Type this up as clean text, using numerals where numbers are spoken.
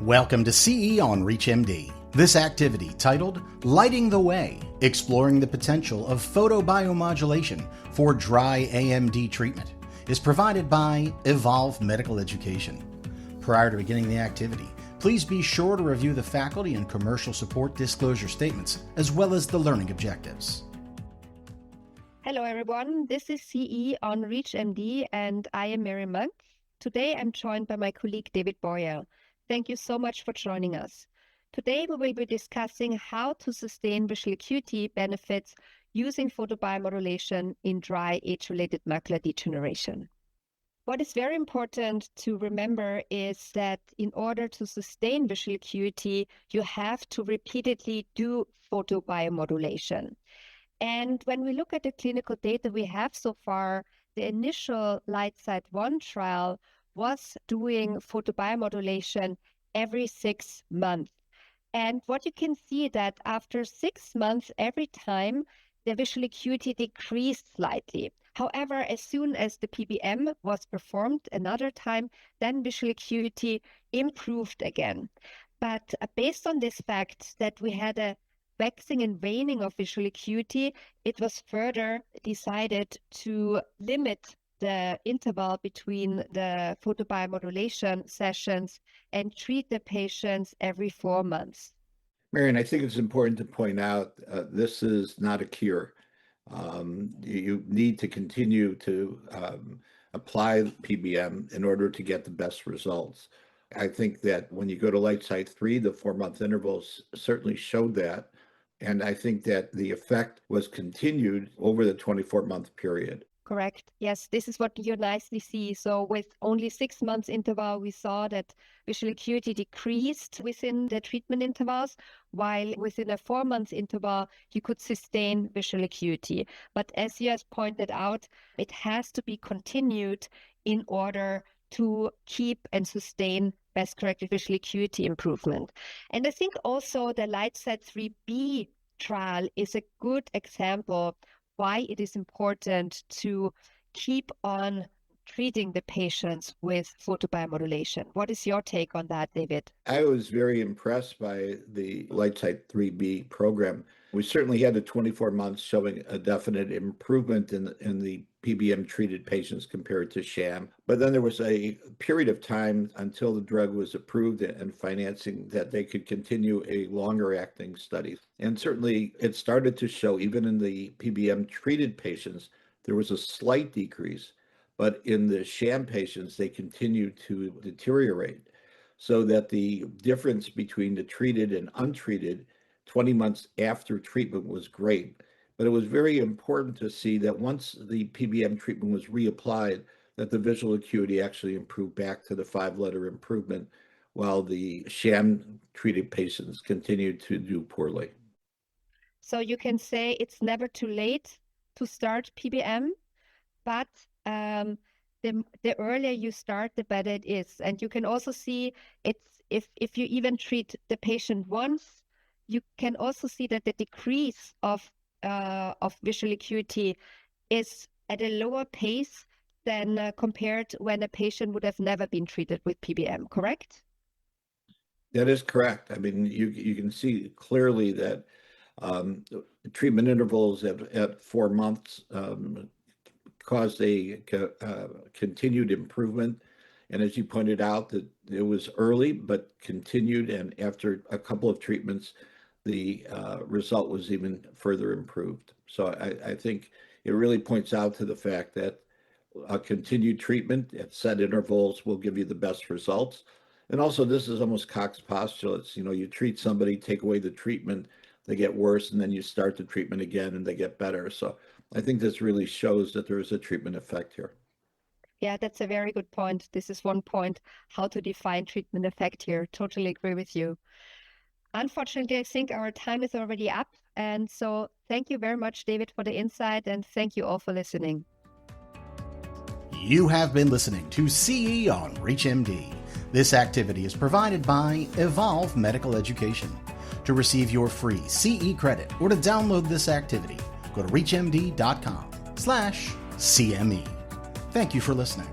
Welcome to CE on ReachMD. This activity, titled Lighting the Way, Exploring the Potential of Photobiomodulation for Dry AMD Treatment, is provided by Evolve Medical Education. Prior to beginning the activity, please be sure to review the faculty and commercial support disclosure statements, as well as the learning objectives. Hello everyone, this is CE on ReachMD and I am Marion Munk. Today I'm joined by my colleague David Boyle. Thank you so much for joining us. Today we will be discussing how to sustain visual acuity benefits using photobiomodulation in dry age-related macular degeneration. What is very important to remember is that in order to sustain visual acuity, you have to repeatedly do photobiomodulation. And when we look at the clinical data we have so far, the initial LightSight 1 trial was doing photobiomodulation every 6 months. And what you can see that after 6 months, every time, the visual acuity decreased slightly. However, as soon as the PBM was performed another time, then visual acuity improved again. But based on this fact that we had a waxing and waning of visual acuity, it was further decided to limit the interval between the photobiomodulation sessions and treat the patients every 4 months. Marion, I think it's important to point out this is not a cure. You need to continue to apply PBM in order to get the best results. I think that when you go to LightSight 3, the 4-month intervals certainly showed that. And I think that the effect was continued over the 24-month period. Correct. Yes, this is what you nicely see. So with only 6 months interval, we saw that visual acuity decreased within the treatment intervals, while within a 4 months interval, you could sustain visual acuity. But as you have pointed out, it has to be continued in order to keep and sustain best corrected visual acuity improvement. And I think also the LightSight 3B trial is a good example why it is important to keep on treating the patients with photobiomodulation. What is your take on that, David? I was very impressed by the LightSight 3B program. We certainly had the 24 months showing a definite improvement in the PBM-treated patients compared to sham. But then there was a period of time until the drug was approved and financing that they could continue a longer-acting study. And certainly it started to show, even in the PBM-treated patients, there was a slight decrease. But in the sham patients, they continued to deteriorate, so that the difference between the treated and untreated 20 months after treatment was great. But it was very important to see that once the PBM treatment was reapplied, that the visual acuity actually improved back to the 5-letter improvement, while the sham-treated patients continued to do poorly. So you can say it's never too late to start PBM, but the earlier you start, the better it is. And you can also see it's if you even treat the patient once, you can also see that the decrease of visual acuity is at a lower pace than compared when a patient would have never been treated with PBM, correct? That is correct. I mean, you can see clearly that treatment intervals at 4 months caused a continued improvement. And as you pointed out, that it was early but continued, and after a couple of treatments, the result was even further improved. So I think it really points out to the fact that a continued treatment at set intervals will give you the best results. And also, this is almost Cox postulates. You know, you treat somebody, take away the treatment, they get worse, and then you start the treatment again and they get better. So I think this really shows that there is a treatment effect here. Yeah, that's a very good point. This is one point, how to define treatment effect here. Totally agree with you. Unfortunately, I think our time is already up. And so thank you very much, David, for the insight, and thank you all for listening. You have been listening to CE on ReachMD. This activity is provided by Evolve Medical Education. To receive your free CE credit or to download this activity, go to reachmd.com/CME. Thank you for listening.